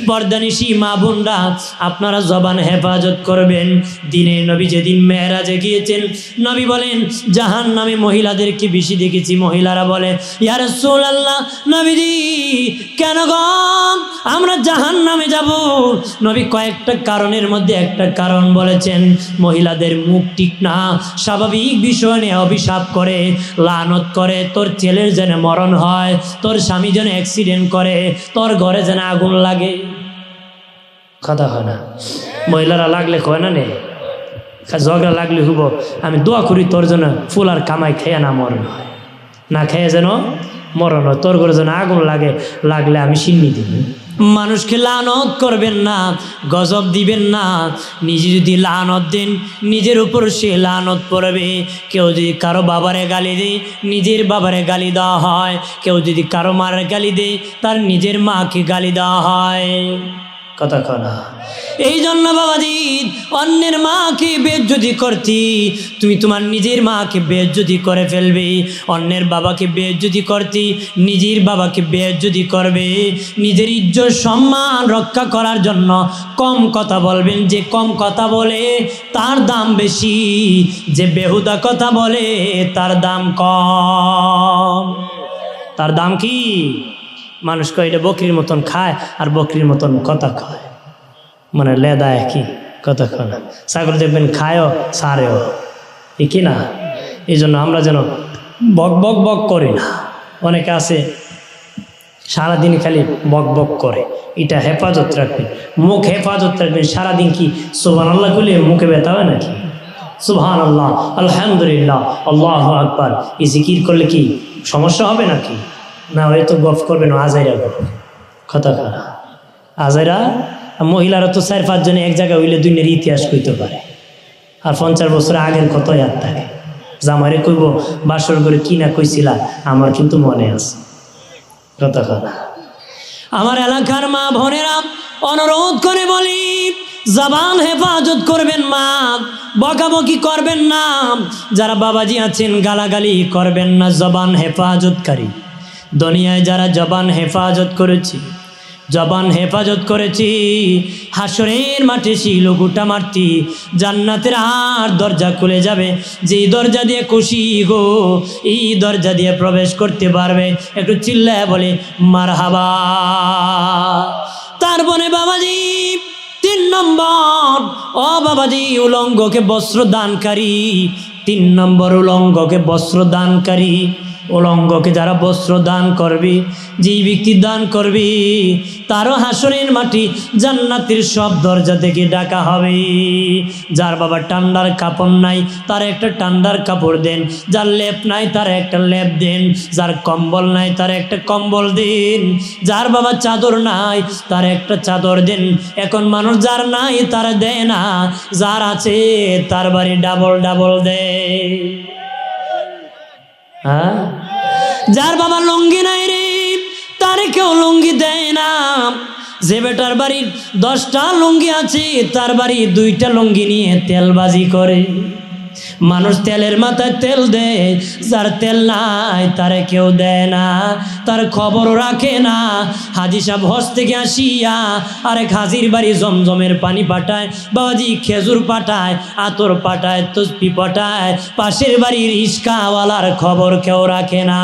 পর্দানিশী মা বোনরা আপনারা জবান হেফাজত করবেন। দিনের নবী যেদিন মেরাজে গিয়েছেন, নবী বলেন জাহান্নামে মহিলাদেরকে বেশি দেখেছি। মহিলারা বলে ইয়া রাসূলুল্লাহ, নবীজি কেন গো আমরা জাহান্নামে যাব? নবী কয়েকটা কারণের মধ্যে একটা কারণ বলেছেন, মহিলাদের মুখ ঠিক না, স্বাভাবিক বিষয় নিয়ে অভিশাপ করে, লানত করে, তোর ছেলের যেন মরণ হয়, তোর স্বামী যেন অ্যাক্সিডেন্ট করে, তোর ঘরে যেন আগুন লাগে। কথা হয় না? মহিলারা লাগলে কয় না নে, ঝগড়া লাগলে হইব আমি দোয়া করি তোর জন্য ফুল আর কামাই খেয়ে না মরণ হয়, না খেয়ে যেন মরণ হয়, তোর ঘরে যেন আগুন লাগে, লাগলে আমি সিন্নি দিব। মানুষকে লানত করবেন না, গজব দিবেন না। নিজে যদি লানত দেন নিজের উপর সে লানত পড়বে। কেউ যদি কারো বাবারে গালি দেয় নিজের বাবারে গালি দেওয়া হয়, কেউ যদি কারো মার গালি দেয় তার নিজের মাকে গালি দেওয়া হয়। কথা কনা। এই জন্য বাবাজি অন্যের মাকে বেইজ্জতি করতি, তুমি তোমার নিজের মাকে বেইজ্জতি করে ফেলবে। অন্যের বাবাকে বেইজ্জতি করতি, নিজের বাবাকে বেইজ্জতি করবে। নিজের ইজ্জত সম্মান রক্ষা করার জন্য কম কথা বলবেন। যে কম কথা বলে তার দাম বেশি, যে বেহুদা কথা বলে তার দাম কম। তার দাম কি? মানুষ কয় এটা বকরির মতন খায় আর বকরির মতন কথা খায়, মানে লেদা একই, কথা খায় না। ছাগল দেখবেন খায়ও সারেও, কি না? এই জন্য আমরা যেন বক বক বক করি না। অনেকে আছে সারাদিন খালি বক বক করে, এটা হেফাজত রাখবেন, মুখ হেফাজত রাখবেন। সারাদিন কি সুবহানাল্লাহ করলে মুখে ব্যথা হয় নাকি? সুবহানাল্লাহ, আলহামদুলিল্লাহ, আল্লাহু আকবার এই জিকির করলে কি সমস্যা হবে নাকি? না, হয়তো গফ করবেন আজাইরা গফ, কথা খারাপ। আজাইরা মহিলারা তো 4-5 জনে এক জায়গায় হইলে দুনিয়ার ইতিহাস কইতে পারে, আর 50 বছর আগের কত ইয়াদ থাকে। জামাইরে কইব বাসর করে কি না কইছিলা, আমার কিন্তু মনে আছে, কথা খারাপ। আমার এলাকার মা বোনেরা অনুরোধ করে বলি, জবান হেফাজত করবেন মা, বকাবকি করবেন না। যারা বাবাজি আছেন গালাগালি করবেন না, জবান হেফাজতকারী। দুনিয়ায় যারা জবান হেফাজত করেছি, জবান হেফাজত করেছি, হাসরের মাঠে শিলগুটা মারতি, জান্নাতের আর দরজা খুলে যাবে। যেই দরজা দিয়ে খুশি গো এই দরজা দিয়ে প্রবেশ করতে পারবে। একটু চিল্লায় বলে মারহাবা। তারপরে বাবাজি 3 নম্বর, ও বাবাজি উলঙ্গকে বস্ত্র দানকারী। 3 নম্বর উলঙ্গকে বস্ত্র দানকারী। উলঙ্গকে যারা বস্ত্র দান করবে, যেই ব্যক্তি দান করবে তারও হাসরের মাটি জান্নাতের সব দরজা থেকে ডাকা হবে। যার বাবা ঠান্ডার কাপড় নাই তার একটা ঠান্ডার কাপড় দেন, যার লেপ নাই তার একটা লেপ দেন, যার কম্বল নাই তার একটা কম্বল দেন, যার বাবা চাদর নাই তার একটা চাদর দেন। এখন মানুষ যার নাই তার দেয় না, যার আছে তার বাড়ি ডাবল ডাবল দেয়। হ্যাঁ, যার বাবা লুঙ্গি নাই রে তার কেউ লুঙ্গি দেয় না। যে বেটার বাড়ির 10টা লুঙ্গি আছে তার বাড়ি 2টা লুঙ্গি নিয়ে তেলবাজি করে। মানুষ তেলের মাথায় তেল দেয়, যার তেল নাই তারে কেউ দেয় না, তার খবরও রাখে না। হাজি সাহেব হজ থেকে আসিয়া আরেক হাজির বাড়ি জমজমের পানি পাঠায়, বাবাজি খেজুর পাঠায়, আতর পাঠায়, তসবি পাঠায়, পাশের বাড়ির রিস্কাওয়ালার খবর কেউ রাখে না।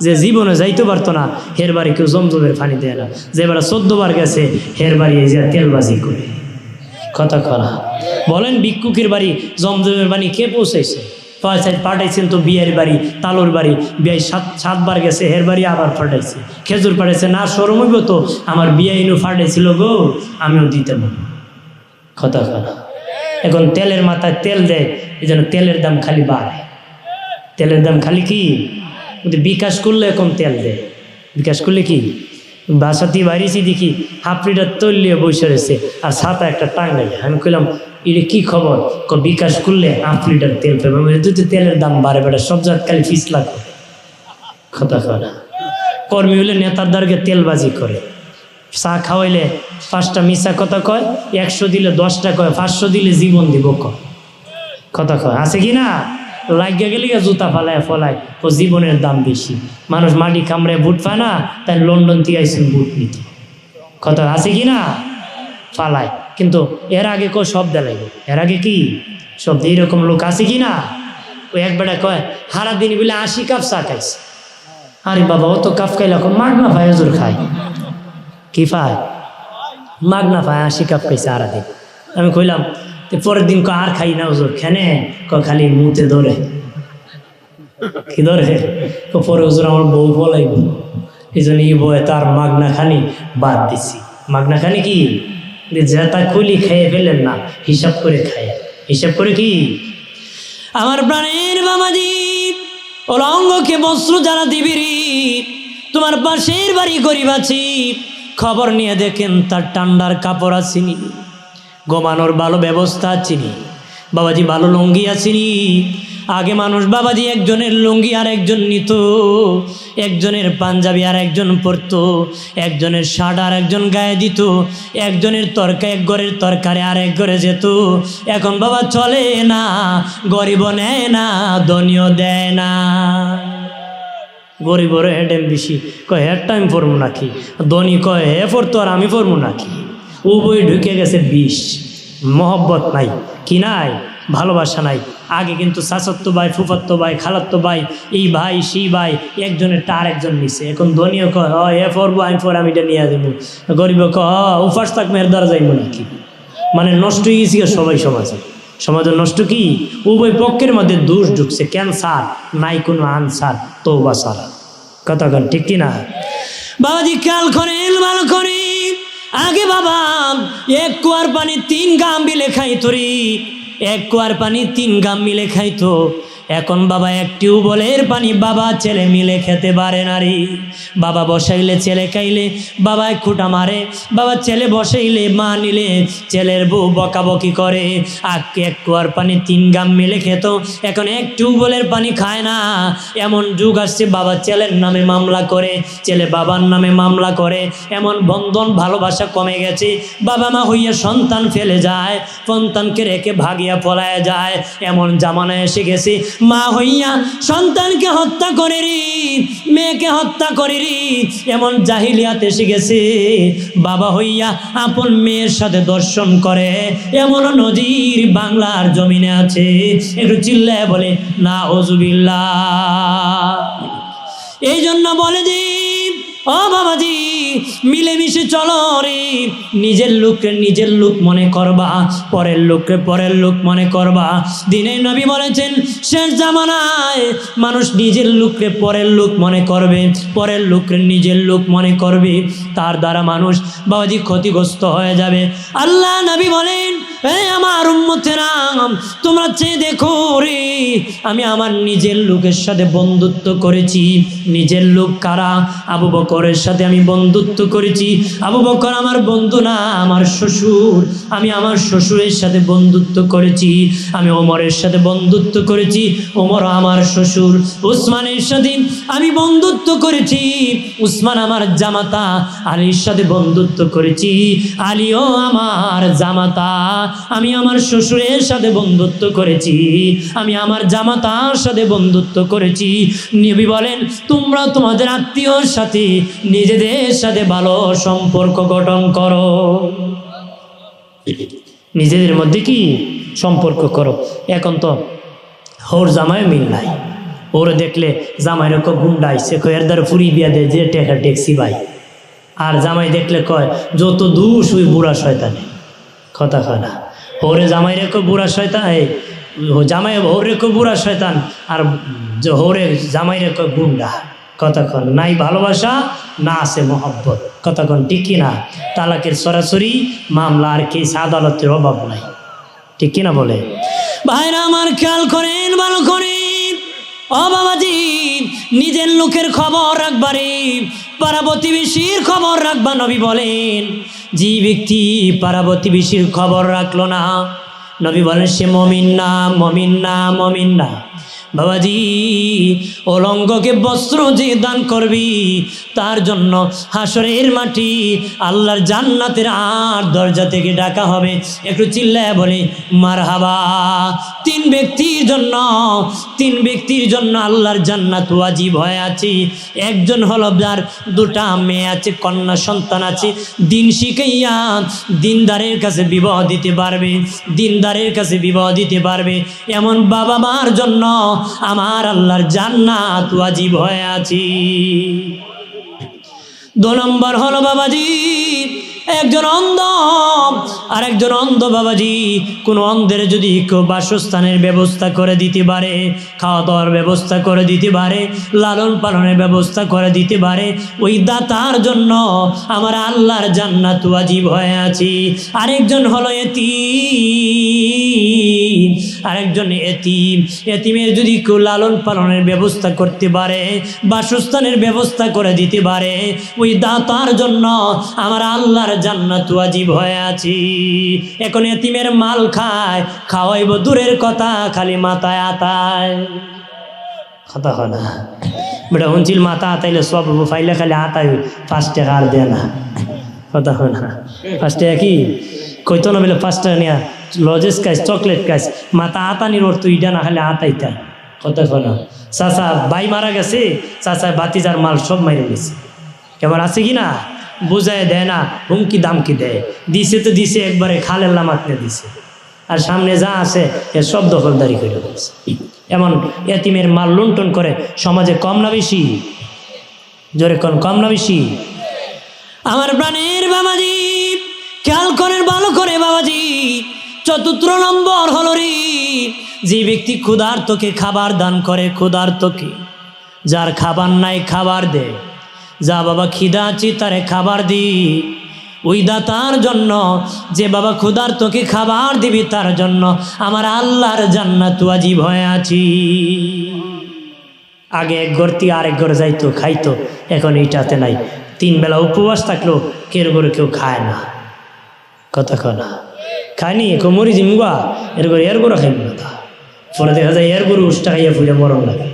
যে জীবনে যাইতে পারতো না হের বাড়ি কেউ জমজমের পানি দেয় না। যে বেড়া 14 বার গেছে হের বাড়ি এই যে তেলবাজি করে, কথা করা। বলেন ভিক্ষুকের বাড়ি জমজমের বাণী কে পৌঁছাইছে? পাঠাইছেন তো বিয়ের বাড়ি, তালুর বাড়ি, বিয়ে 7 বার গেছে, হের বাড়ি আবার পাঠাইছে। খেজুর পাঠাইছে, না শরম হইব তো আমার বিয়ে ইনু ফাটাইছিল গো, আমিও দিতে পারব, কথা করা। এখন তেলের মাথায় তেল দেয়, এই জন্য তেলের দাম খালি বাড়ে। তেলের দাম খালি কি বিকাশ করলে এখন তেল দেয়, বিকাশ করলে কি বাসাতে বাড়িয়েছি দেখি হাফ লিটার তৈলিয়ে বসে রয়েছে আর ছাতা একটা টাঙ্গাই। আমি কইলাম এটা কি খবর? বিকাশ করলে হাফ লিটার তেল পাবে। তেলের দাম বাড়ে বেড়ে সব জায়গায় খালি ফিস লাগে, কথা কয়। কর্মী হলে নেতার দ্বারকে তেলবাজি করে, চা খাওয়াইলে 5টা মিশা কথা কয়, 100 দিলে 10টা কয়, 500 দিলে জীবন দিব কয়, কথা কয়। আছে কি না? লাগিয়ে গেলে জুতা ফালায় ফলায়, ও জীবনের দাম বেশি। মানুষ মাটি কামড়ে বুট পায় না, তাই লন্ডন থেকে আইসেন বুট নিতে। কথা আছে কি না? ফালায়, কিন্তু এর আগে কো শব্দ লাগবে, এর আগে কি শব্দ, এইরকম লোক আছে কি না? ওই একবারে কয় সারা দিন বলে 80 কাপ চা খাইছে। আরে বাবা, অত কাপ খাইলে মাগ না পায়, হুজুর খায় কি পায়? মাগ না পায়, 80 কাপ খাইছে সারা দিন। আমি কইলাম পরের দিন আর খাই না হুজুর, খেনে খালি মুতে ধরে, কি ধরে পরে হুজুর আমার বউ বলাইব, এই জন্য এই বয়ে তার মাগনা খানি বাদ দিছি। মাগনা খানি কি যেটা খুলি খেয়ে ফেলেন না, হিসাব করে খায়, হিসাব করে কি। আমার প্রাণের বাবাজি, অলঙ্গকে বস্ত্র যারা দিবিরি, তোমার পাশের বাড়ি গরিব আছি, খবর নিয়ে দেখেন তার ঠান্ডার কাপড় আসেনি, ঘুমানোর ভালো ব্যবস্থা আছিনি, বাবাজি ভালো লুঙ্গি আসেনি। আগে মানুষ বাবাজি একজনের লুঙ্গি আর একজন নিত, একজনের পাঞ্জাবি আর একজন পরতো, একজনের শার্ট আর একজন গায়ে দিত, একজনের তরকা এক ঘরের তরকারি আর এক ঘরে যেত। এখন বাবা চলে না, গরিব নেয় না, ধনীও দেয় না। গরিবরে হেডেম বেশি, কয় হেড টাইম পড়বো নাকি, ধনী কয় হে পড়তো আর আমি পড়বো নাকি। ও বই ঢুকে গেছে বিষ, মহব্বত নাই, কি নাই, ভালোবাসা নাই। আগে কিন্তু চাচাতো ভাই, ফুফাতো ভাই, খালাতো ভাই, এই ভাই সেই ভাই, একজনের টার একজন নিছে। এখন ধনীও কয় এ পড়বো আমি পর, আমি এটা নিয়ে দেবো। গরিব কয় উপাস থাক মেয়ের দ্বারা যাইব নাকি। মানে নষ্ট হয়ে গেছি সবাই সমাজে, সমাজের নষ্ট কি, উভয় পক্ষের মধ্যে দোষ ঢুকছে, ক্যান্সার নাই কোনো আনসার, তওবা সারা। কথা কন ঠিক কিনা? বাবাজি খেয়াল করেন, ভালো করে। আগে বাবা এক কুয়ার পানি 3 গাম মিলে খাইতো রে, এক কুয়ার পানি 3 গাম মিলে খাইতো। এখন বাবা এক টিউবওয়েলের পানি বাবা ছেলে মিলে খেতে পারে না রে। বাবা বসাইলে ছেলে খাইলে বাবা খুঁটা মারে, বাবা ছেলে বসাইলে মা নিলে ছেলের বউ বকাবকি করে। আগে এক কুয়ার পানি 3 গাম মিলে খেত, এখন এক টিউবওয়েলের পানি খায় না। এমন যুগ আসছে বাবা ছেলের নামে মামলা করে, ছেলে বাবার নামে মামলা করে। এমন বন্ধন ভালোবাসা কমে গেছে, বাবা মা হইয়া সন্তান ফেলে যায়, সন্তানকে রেখে ভাগিয়া পলায় যায়। এমন জামানা এসে গেছে, মা হইয়া সন্তানকে হত্যা করে রে, মেয়েকে হত্যা করে রে। এমন জাহিলিয়াত এসে গেছে, বাবা হইয়া আপন মেয়ের সাথে দর্শন করে, এমন নজির বাংলার জমিনে আছে। একটু চিল্লায় বলে নাউজুবিল্লাহ। এই জন্য বলে যে ও বাবাজি, মিলেমিশে চলো রে। নিজের লোককে নিজের লোক মনে করবা, পরের লোককে পরের লোক মনে করবা। দিনে নবী বলেছেন শেষ জামানায় মানুষ নিজের লোককে পরের লোক মনে করবে, পরের লোককে নিজের লোক মনে করবে। তার দ্বারা মানুষ বাবাজি ক্ষতিগ্রস্ত হয়ে যাবে। আল্লাহ নবী বলেন, আমার উম্মতেরা তোমরা চেয়ে দেখো রে, আমি আমার নিজের লোকের সাথে বন্ধুত্ব করেছি। নিজের লোক কারা? আবু বকরের সাথে আমি বন্ধুত্ব করেছি। আবু বকর আমার বন্ধু না, আমার শ্বশুর। আমি আমার শ্বশুরের সাথে বন্ধুত্ব করেছি। আমি ওমরের সাথে বন্ধুত্ব করেছি, ওমর আমার শ্বশুর। উসমানের সাথে আমি বন্ধুত্ব করেছি, উসমান আমার জামাতা। আলীর সাথে বন্ধুত্ব করেছি, আলীও আমার জামাতা। আমি আমার শ্বশুরের সাথে বন্ধুত্ব করেছি, আমি আমার জামাতার সাথে বন্ধুত্ব করেছি। নবী বলেন তোমরা তোমাদের আত্মীয়র সাথে নিজেদের সাথে ভালো সম্পর্ক গঠন করো, নিজেদের মধ্যে কি সম্পর্ক করো। এখন তো ওর জামাই মিল নাই, ওরে দেখলে জামাইরে কো গুন্ডা আইছে, কয় এর দ্বারা ফুরি বিয়া দেয় যে টেকা ট্যাক্সি ভাই। আর জামাই দেখলে কয় যত দুষ ওই বুড়া শয়তানে। কথা কয় না, ওরে জামাই রেখো বুড়া শয়তান, জামাই ওর রেখো বুড়া শয়তান, আর হোরে জামাই রেখো গুন্ডা। কতক্ষণ নাই ভালোবাসা, না আছে মহব্বত। কতক্ষণ ঠিক কিনা? তালাকের সরাসরি মামলা আর কেস আদালতের অভাব নাই, ঠিক কিনা বলে? ভাইরা আমার খেয়াল করেন, ভালো করেন। ও বাবাজি, নিজের লোকের খবর রাখবারে, পাড়া প্রতিবেশীর খবর রাখবা। নবী বলেন যে ব্যক্তি পাড়া প্রতিবেশীর খবর রাখলো না, নবী বলেন সে মমিন না, মমিন না, মমিন না। বাবাজি অলঙ্গকে বস্ত্র যে দান করবি তার জন্য হাসরের মাটি আল্লাহর জান্নাতের 8 দরজা থেকে ডাকা হবে। একটু চিল্লায় বলে মারহাবা। 3 ব্যক্তির জন্য আল্লাহর জান্নাত ওয়াজিব হয়ে আছে। একজন হলো যার 2টা মেয়ে আছে, কন্যা সন্তান আছে, দিন শিখাইয়া দিনদারের কাছে বিবাহ দিতে পারবে এমন বাবা মার জন্য আমার আল্লাহর জান্নাত ওয়াজিব হয়ে আছে। 2 নম্বর হলো বাবাজি একজন অন্ধ, আর একজন অন্ধ বাবাজি কোন অন্ধের যদি কেউ বাসস্থানের ব্যবস্থা করে দিতে পারে, খাওয়া দাওয়ার ব্যবস্থা করে দিতে পারে, লালন পালনের ব্যবস্থা করে দিতে পারে, ওই দাতার জন্য আমার আল্লাহর জান্নাত ওয়াজিব হয়ে আছে। আরেকজন হলো এতিমের যদি কেউ লালন পালনের ব্যবস্থা করতে পারে, বাসস্থানের ব্যবস্থা করে দিতে পারে, ওই দাতার জন্য আমার আল্লাহর জান্নাত ওয়াজিব হয়ে আছে। এখন এতিমের মাল খাওয়াইব দূরের কথা, খালি মাথায় আতায় কথা হয় না বেটা হুঁচিল মাথা আতাইলে সব ফাইলে খালি আতায় 5 টাকা আর দেয় না কথা হয় না। 5 টাকা কি কইতো না বলে 5 টাকা নিয়ে লজেস খাইস চকলেট খাইস, মাথা আতানির ওর তো ইটা না খালি আতাইতা কথা হয় না। চাচা ভাই মারা গেছে, চাচা বাতিজার মাল সব মাইরে গেছে, কেমন আছে কি না বুঝায় দেয় না, হুমকি দামকি দেয়। দিছে তো দিছে একবারে খালের লামাতনে দিছে, আর সামনে যা আছে এ সব দখলদারি করে দিয়েছে। এমন এতিমের মাল লুণ্ঠন করে সমাজে কম না বেশি? জোরে কোন কম না বেশি? আমার প্রাণের বাবাজি খেয়াল করেন ভালো করে বাবাজি। 4 নম্বর হলো রে যে ব্যক্তি ক্ষুধার্তকে খাবার দান করে, ক্ষুধার্তকে, যার খাবার নাই খাবার দেয়, যা বাবা খিদা আছি তারে খাবার দি, ওই দাতার জন্য যে বাবা ক্ষুধার্তকে খাবার দিবি তার জন্য আমার আল্লাহর জান্নাত ওয়াজিব হয়ে আছি। আগে এক ঘর থেকে আরেক ঘর যাইতো খাইতো, এখন এইটাতে নাই। 3 বেলা উপবাস থাকলো কেউ করে কেউ খায় না কথা কনা খায়নি কেউ মরি জিমুয়া এর গরু খাইব না। তা ফলে দেখা যায় এর গরু উষ্টা খাইয়া ফুলে মরণ লাগে।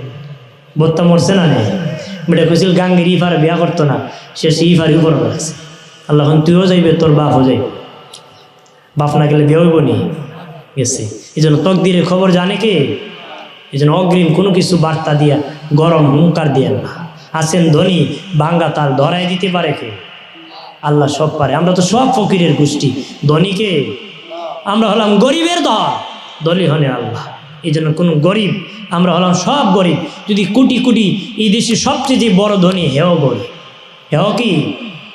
বোত্তা মরছে না নেই বেটা খুঁজছিল গাঙ্গের ইফার বিয়া করতো না, সে ইফার উপর লাগছে। আল্লাহ তুইও যাইবে, তোর বাপও যাইবে, বাপ না গেলে বিয়ে হইব নি গেছে। এই জন্য তকদিরের খবর জানে কে? এই জন্য অগ্রিম কোনো কিছু বার্তা দিয়া গরম হুঙ্কার দিয়ে না। আছেন ধনী, ভাঙ্গা তাল ধরাই দিতে পারে কে? আল্লাহ সব পারে। আমরা তো সব ফকিরের গোষ্ঠী, ধনীকে আমরা হলাম গরিবের দলই হনে আল্লাহ। এই জন্য কোনো গরিব, আমরা হলাম সব গরিব। যদি কোটি কোটি এই দেশে সবচেয়ে যে বড় ধনী হেও গরিব, হেও কি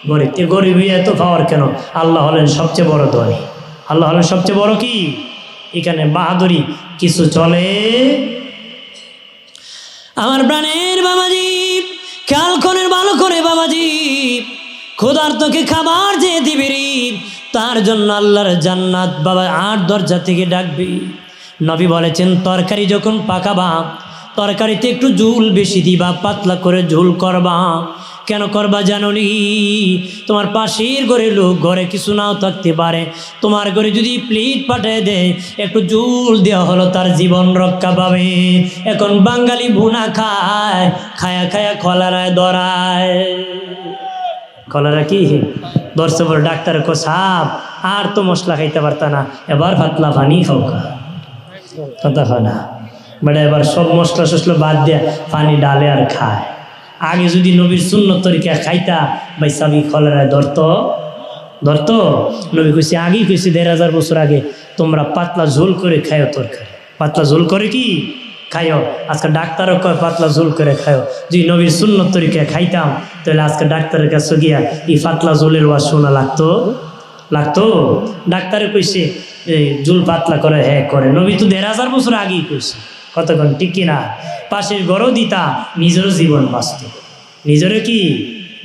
গরিব? তে গরিব এত পাওয়ার কেন? আল্লাহ হলেন সবচেয়ে বড় ধনী, আল্লাহ হলেন সবচেয়ে বড় কি? এখানে বাহাদুরি কিছু চলে? আমার প্রাণের বাবাজি খেয়াল করেন ভালো করে বাবাজি, ক্ষুধার্তকে খাবার যে দিবি তার জন্য আল্লাহর জান্নাত বাবা 8 দরজা থেকে ডাকবি। নবী বলেছেন তরকারি যখন পাকাবা তরকারিতে একটু ঝোল বেশি দিবা, পাতলা করে ঝোল করবা। কেন করবা জানোনি? তোমার পাশের ঘরে লোক ঘরে কিছু নাও থাকতে পারে, তোমার ঘরে যদি প্লেট পাঠিয়ে দেয় একটু ঝোল দেওয়া হলো তার জীবন রক্ষা পাবে। এখন বাঙালি ভুনা খায়, খায়া খায়া কলেরায় ধরায়। কলেরা কি ধরছে বলে ডাক্তার কো সাপ আর তো মশলা খাইতে পারতা না, এবার পাতলা পানি খাও কথা হয় না বেটা। এবার সব মশলা টসলা বাদ দিয়া পানি ডালে আর খায়। আগে যদি নবীর সুন্নত তরিকা খাইতা ভাই সাবি কলেরায় ধরতো নবী কইছে, আগেই কইছে 1500 বছর আগে তোমরা পাতলা ঝোল করে খায়ো তরকারি, পাতলা ঝোল করে কি খাইও। আজকে ডাক্তারও কয় পাতলা ঝোল করে খায়ো। যদি নবীর সুন্নত তরিকা খাইতাম তাহলে আজকে ডাক্তারের কাছে গিয়া এই পাতলা ঝোলের ওয়াজ শোনা লাগতো। ডাক্তারে কইছে ঝোল পাতলা করে, হ্যাঁ করে। নবী তো 1500 বছর আগেই কইছে, কতক্ষণ ঠিক কিনা? পাশের গড়ও দিতা, নিজেরও জীবন বাঁচত। নিজেরও কি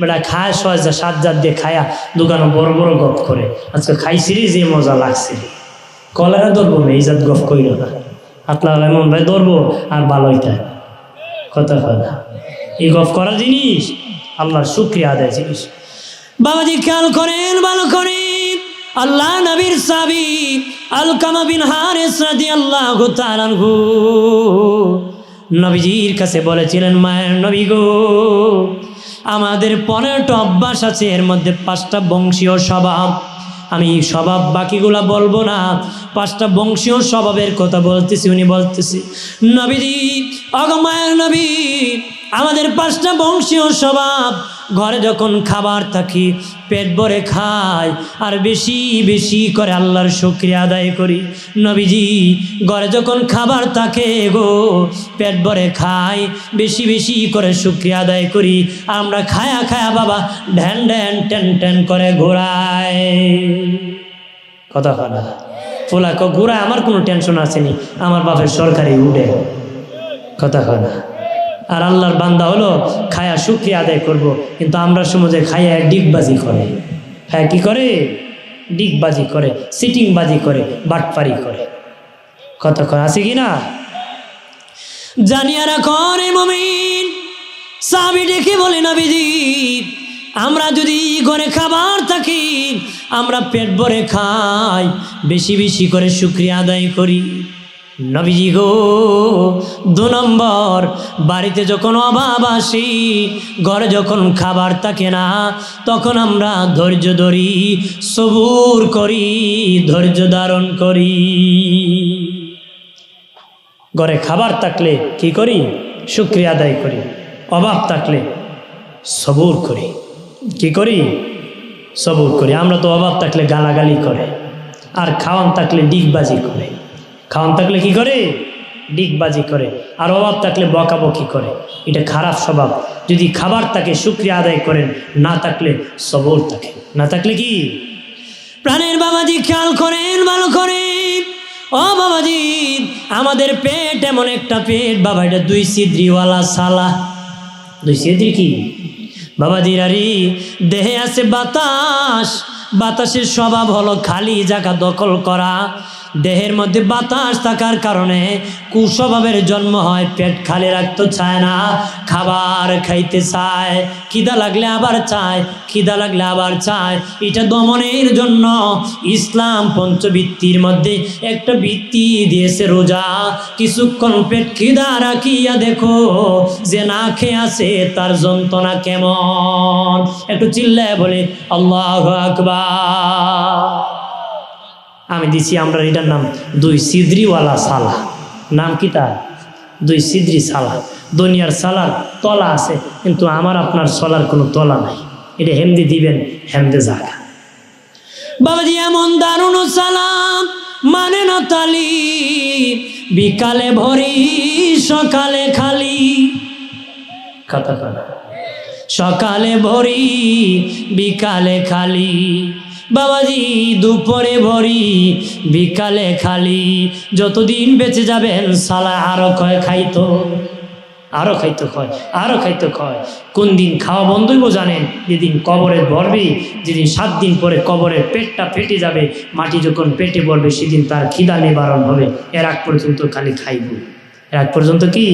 বেটা খায় 6 দিয়ে খায়া দোকানে বড় বড় গপ করে। আজকে খাইছি রে যে মজা লাগছে, কলেরা ধরবো না, এই জাত গপ কইল না। হাতলা এমন ভাই ধরবো আর ভালোইটা কথা কথা। এই গপ করার জিনিস, আল্লাহর শুকরিয়া আদায় জিনিস। বাবাজি খেয়াল করেন ভালো করে, আল্লাহ নবীর সাহাবী আলকামা বিন হারিস রাদিয়াল্লাহু তাআলা আনহু নবীজির কাছে বলেছিলেন, মায়ের নবী গো, আমাদের 15টা অভ্যাস আছে, এর মধ্যে 5টা বংশীয় স্বভাব। আমি স্বভাব বাকিগুলা বলবো না, 5টা বংশীয় স্বভাবের কথা বলতেছি। উনি বলতেছি, নবীজি অগো মায়ের নবী, আমাদের 5টা বংশীয় স্বভাব। ঘরে যখন খাবার থাকি পেট ভরে খাই, আর বেশি বেশি করে আল্লাহর শুকরিয়া আদায় করি। নবীজি ঘরে যখন খাবার থাকে গো, পেট ভরে খাই, বেশি বেশি করে শুকরিয়া আদায় করি। আমরা খায়া খায়া বাবা ঢ্যান ঢ্যান টেন টেন করে ঘোরাই। কথা না ফোলা ঘোরায়, আমার কোনো টেনশন আসেনি, আমার বাপের সরকারি উঠে। কথা না। আর আল্লাহর বান্দা হলো খায়া শুকরিয়া আদায় করব, কিন্তু আমরা সমাজে খায়া ডিগবাজি করে। হ্যাঁ, কি করে? ডিগবাজি করে, সিটিংবাজি করে, বাটপারি করে। কথা আছে কি না? জানিয়া রাখো রে মুমিন, সাহাবী ডেকে বলে, নবীজি আমরা যদি ঘরে খাবার থাকি, আমরা পেট ভরে খাই, বেশি বেশি করে শুকরিয়া আদায় করি। নবীজি গো 2 নম্বর, বাড়িতে যখন অভাব আসি, ঘরে যখন খাবার থাকে না, তখন আমরা ধৈর্য ধরি, সবুর করি, ধৈর্য ধারণ করি। ঘরে খাবার থাকলে কি করি? শুকরিয়া আদায় করি। অভাব থাকলে সবুর করি। কি করি? সবুর করি। আমরা তো অভাব থাকলে গালাগালি করে, আর খাওয়ান থাকলে ডিগবাজি করে। খাওয়ান থাকলে কি করে? ডিগবাজি করে। আর অভাব থাকলে বকাবকি করে। এটা খারাপ স্বভাব। যদি খাবার থাকে শুকরিয়া আদায় করেন, না থাকলে সবর থাকে। না থাকলে কি? প্রাণের বাবাজি খেয়াল করেন, ভালো করে। ও বাবাজি, আমাদের পেট এমন একটা পেট বাবা, এটা 2 ছিদ্রিওয়ালা সালা। 2 ছিদ্রি কি বাবাজি? আরে দেহে আছে বাতাস, বাতাসের স্বভাব হলো খালি জায়গা দখল করা। দেহের মধ্যে বাতাস থাকার কারণে কুস্বভাবের জন্ম হয়। পেট খালি রাখতে চায় না, খাবার খাইতে চায়, খিদা লাগলে আবার চায়, খিদা লাগলে আবার চায়। এটা দমনের জন্য ইসলাম পঞ্চবৃত্তির মধ্যে একটা বৃত্তি দিয়েছে, রোজা। কিছুক্ষণ পেট খিদা রাখিয়া দেখো যে না খেয়ে আছে তার যন্ত্রণা কেমন। একটু চিল্লায় বলে আল্লাহু আকবার। আমি দিছি আমরা এটার নাম 2 ছিদ্রিওয়ালা সালা। নাম কি তার? 2 ছিদ্রি সালা। দুনিয়ার সালার তলা আছে, কিন্তু আমার আপনার সলার কোনো তলা নাই। এটা হেমদি দিবেন, হেমদে জাগা। বাবাজি এমন দারুণ সালাম মানে না তালি, বিকালে ভরি সকালে খালি। কথা কথা, সকালে ভরি বিকালে খালি। বাবাজি দুপুরে ভরি বিকালে খালি। যতদিন বেঁচে যাবেন সালা আরো কয় খাইতো, আরো খাইতো কয়, আরো খাইতো কয়। কোন দিন খাওয়া বন্ধ হইব জানেন? যেদিন কবরে ভরবে, যেদিন 7 দিন পরে কবরের পেটটা ফেটে যাবে, মাটি যখন পেটে ভরবে, সেদিন তার খিদা নিবারণ হবে। এর আগ পর্যন্ত খালি খাইব। এর আগ পর্যন্ত কি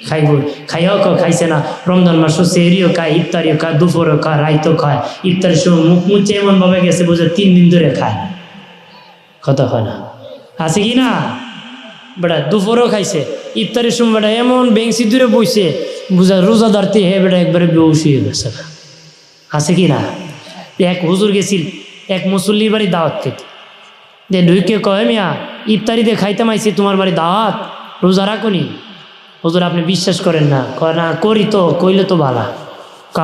খাইব? খাইয়াও খাইছে না। রমজান মাস সেহরিও খায়, ইফতারিও খায়, দুপুরও খায়, রাইতও খায়। ইফতারের সময় মুখ মুচে এমনভাবে গেছে বোঝে 3 দিন ধরে খায়। কথা হয় না? আছে কি না? বেটা দুপুরও খাইছে, ইফতারের সময় বেটা এমন বেংসি দূরে বইছে, বুঝা রোজাদারতে হে বেটা একবারে বেউস হয়ে গেছে। আছে কি না? এক হুজুর গেছিল এক মুসল্লির বাড়ি দাওয়াত খেতে, যে ঢুকে কয় মিয়া ইফতারিতে খাইতাম আইছি তোমার বাড়ি দাওয়াত, রোজা রাখুনি? হুজুর আপনি বিশ্বাস করেন না? কয় না করি তো, কইলে তো ভালা।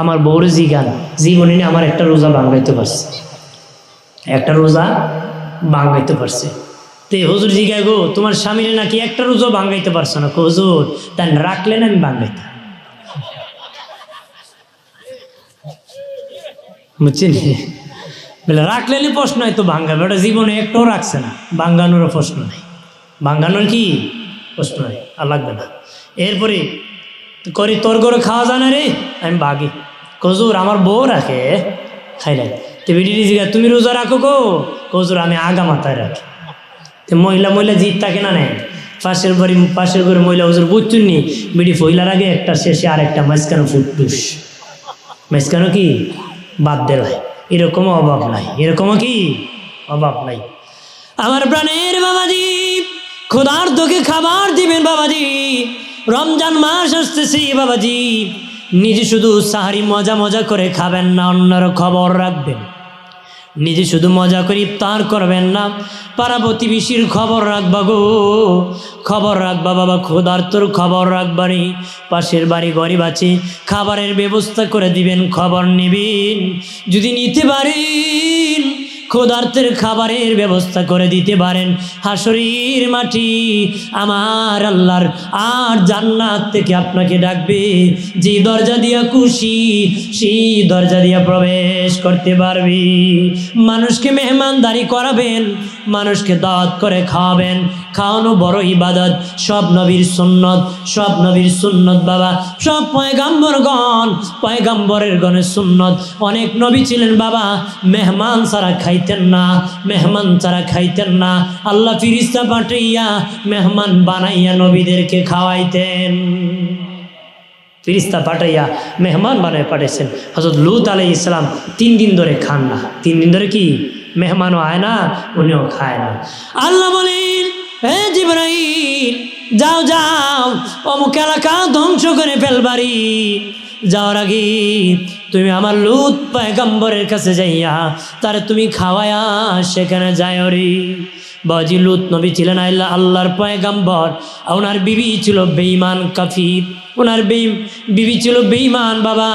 আমার বউরে জিগান, জীবনে আমার একটা রোজা ভাঙাইতে পারছে, একটা রোজা ভাঙাইতে পারছে। তে হুজুর জিগায় গো তোমার স্বামীরে নাকি একটা রোজা ভাঙাইতে পারছো না? হুজুর তাই রাখলেন আমি ভাঙাইতাম। বুঝছেন? বলে রাখলেনই প্রশ্ন হয় তো ভাঙ্গাবে, ওটা জীবনে একটাও রাখছে না, ভাঙ্গানোরও প্রশ্ন নেই। ভাঙ্গানোর কি প্রশ্ন নেই, আর লাগবে না। এরপরে করি তোর ঘরে খাওয়া যায় না রে, আমি ভাগি। হুজুর আমার বউ রাখে, খাইলেন। তো বিডি জিগা তুমি রোজা রাখো গো? হুজুর আমি আগা মাথায় রাখি। তো মহিলা মহিলা জিত থাকে না নেই, পাশের ঘরে মহিলা হুজুর বুঝছুন নি, বিডি ফইলার আগে একটা শেষে আর একটা মাঝখানে ফুটটুস, মাঝখানে কি বাদ দেয়। এরকমও অভাব নাই, এরকমও কি অভাব নাই। আমার প্রাণের বাবাজি ক্ষুধার্তকে খাবার দিবেন বাবাজি, রমজান মাস আসতেছে বাবাজি, নিজে শুধু সাহারি মজা মজা করে খাবেন না, অন্যের খবর রাখবেন। নিজে শুধু মজা করে ইফতার করবেন না, পাড়া প্রতিবেশীর খবর রাখবা গো, খবর রাখবা বাবা, ক্ষুধার্তর খবর রাখবানি। পাশের বাড়ি গরিব আছে, খাবারের ব্যবস্থা করে দিবেন, খবর নেবেন। যদি নিতে পারেন, ক্ষুধার্তের খাবারের ব্যবস্থা করে দিতে পারেন, হাসরের মাটি আমার আল্লাহর আর জান্নাত থেকে আপনাকে ডাকবে। যে দরজা দিয়া খুশি সেই দরজা দিয়া প্রবেশ করতে পারবি। মানুষকে মেহমানদারি করাবেন, মানুষকে দাওয়াত করে খাওয়াবেন। খাওয়ানো বড় ইবাদত, সব নবীর সুন্নত, সব নবীর সুন্নত বাবা, সব পয়গাম্বরগণ, পয়গাম্বরের গণের সুন্নত। অনেক নবী ছিলেন বাবা, মেহমান ছাড়া খাইতেন না, মেহমান ছাড়া খাইতেন না। আল্লাহ ফিরিস্তা পাঠাইয়া মেহমান বানাইয়া নবীদেরকে খাওয়াইতেন। ফিরিস্তা পাঠাইয়া মেহমান বানায় পাঠাইছেন। হযরত লূত আলাইহিস সালাম 3 দিন ধরে খান না। 3 দিন ধরে কি মেহমানও আয় না, উনিও খায় না। আল্লাহ বলেন, হে জিবরাইল, যাও যাও, অমুক এলাকা ধ্বংস করে ফেলবারি। যাওয়ার আগে তুমি আমার লূত পয়গম্বরের কাছে যাইয়া তারে তুমি খাওয়ায়া সেখানে যাও রে। বাজি লূত নবী ছিলেন আল্লাহর পয়গম্বর, ওনার বিবি ছিল বেঈমান কাফির, ওনার বিবি ছিল বেঈমান বাবা,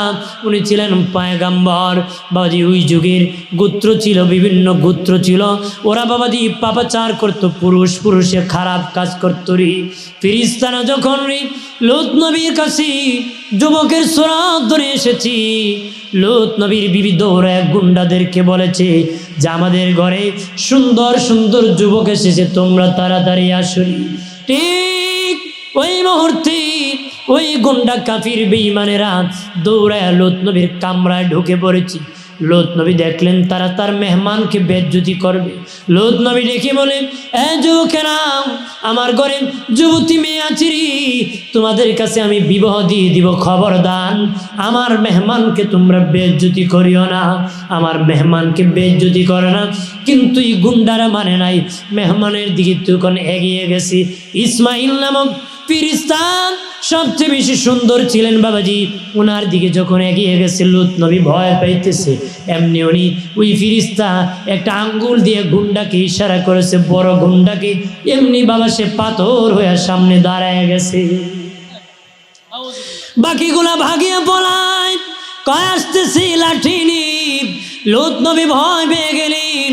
উনি ছিলেন পয়গম্বর। বাবাজি ওই যুগের গোত্র ছিল, বিভিন্ন গোত্র ছিল, ওরা বাবাজি পাপাচার করতো, পুরুষে খারাপ কাজ করতো রে। ফেরেশতারা যখন লূত নবীর কাছে যুবকের সুরাত ধরে এসেছি, লূত নবীর বিবি দৌড়ায় গুন্ডাদেরকে বলেছে যে আমাদের ঘরে সুন্দর সুন্দর যুবক এসেছে, তোমরা তাড়াতাড়ি আসো। ঠিক ওই মুহূর্তে ওই গুন্ডা কাফির বেঈমানেরা দৌড়ায় লূত নবীর কামরায় ঢুকে পড়েছে। লূত নবী দেখলেন তারা তার মেহমানকে বেজ্জতি করবে। লূত নবী ডেকে বলেন, এ যুবকেরা, আমার ঘরে যুবতী মেয়ে আছে রে, তোমাদের কাছে আমি বিবাহ দিয়ে দিব, খবরদার আমার মেহমানকে তোমরা বেজ্জতি করিও না, আমার মেহমানকে বেজ্জতি করে না। কিন্তু এই গুন্ডারা মানে নাই, মেহমানের দিকে তখন এগিয়ে গেছে। ইসমাইল নামক ফেরেশতা সবচেয়ে বেশি সুন্দর ছিলেন বাবাজি, ওনার দিকে যখন এগিয়ে গেছে লূত নবী ভয় পাইতেছে। এমনি উনি ওই ফেরেশতা একটা আঙ্গুল দিয়ে গুন্ডাকে ইশারা করেছে, বড় গুন্ডাকে, এমনি বাবা সে পাথর হয়ে সামনে দাঁড়ায় গেছে। বাকিগুলা ভাগিয়ে পলায়, কয় আসতেছি লাঠি নিয়ে। লূত নবী ভয় পেয়ে গেলেন,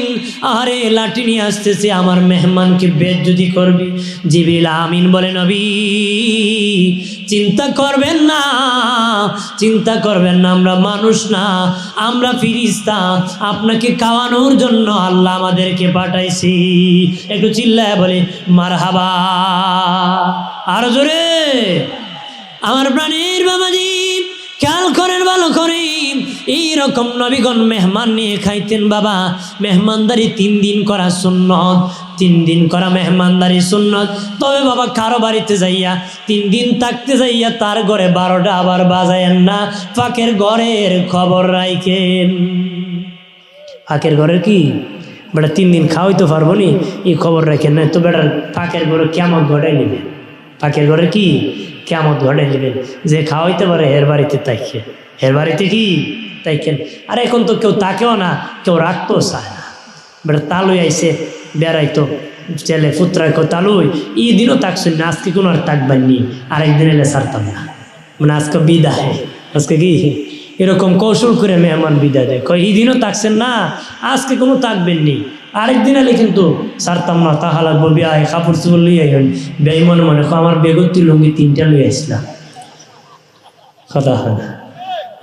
আরে লাঠি নিয়ে আসতেছে, আমার মেহমানকে বেজ্জতি করবে। জিবরিল আমিন বলে, নবী চিন্তা করবেন না, চিন্তা করবেন না, আমরা মানুষ না, আমরা ফেরেশতা, আপনাকে খাওয়ানোর জন্য আল্লাহ আমাদেরকে পাঠাইছি। একটু চিল্লায় বলে মারহাবা, আর জোরে। আমার প্রাণের বাবাজি খেয়াল করেন, ভালো করে, এইরকম নবীগণ মেহমান নিয়ে খাইতেন বাবা। মেহমানদারি 3 দিন করা সুন্নত, 3 দিন করা মেহমানদারি সুন্নত। তবে বাবা কারো বাড়িতে যাইয়া 3 দিন থাকতে যাইয়া তার ঘরে 12টা আবার বাজায়েন না, ফাঁকের ঘরের খবর রাখেন। ফাঁকের ঘরের কি বেটা 3 দিন খাওয়াইতে পারবো নি, এই খবর রাখেন না তো বেটার ফাঁকের ঘরে কেমন ঘটাই নেবেন। ফাঁকের ঘরে কি কেমন ঘটাই নেবেন, যে খাওয়াইতে পারে এর বাড়িতে তাইকে, এর বাড়িতে কি তাইকেন। আর এখন তো কেউ তাকেও না, কেউ রাখতেও চায় না। বেটা তালুই আইসে বেড়াইতো, ছেলে পুত্রা কেউ তালুই, এই দিনও তাকছেন না, আজকে কোনো আর তাকবেন নি, আরেকদিন এলে ছাড়তাম না, মানে আজকে বিদায়, আজকে কি এরকম কৌশল করে মেহমান বিদায় দেয়, কয় এই দিনও তাকছেন না, আজকে কোনো তাকবেন নি, আরেকদিন এলে কিন্তু ছাড়তাম না, তাহা লাগবো বিয়ায় কাপড় চোপড় লুই আইন। বেই মনে মনে আমার বেগতি লুঙ্গি 3টা লুই আসলাম, কথা হয় না।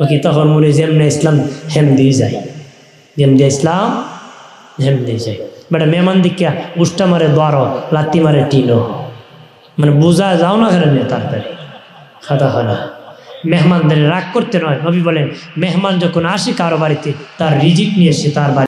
ওকে তখন মনে যেমনি ইসলাম হেম দিয়ে যায়, যেমনি ইসলাম হেম দিয়ে যায়। বেটা মেহমান দিকে উষ্টা মারে 12, লাত্তি মারে 3, মানে বোঝা যাও না কেন তাড়াতাড়ি, কথা হয় না। মেহমানদের রাগ করতে নয়, নবী বলেন মেহমান যখন আসে কারো বাড়িতে তার রিজিক নিয়ে এসে তার বাড়ি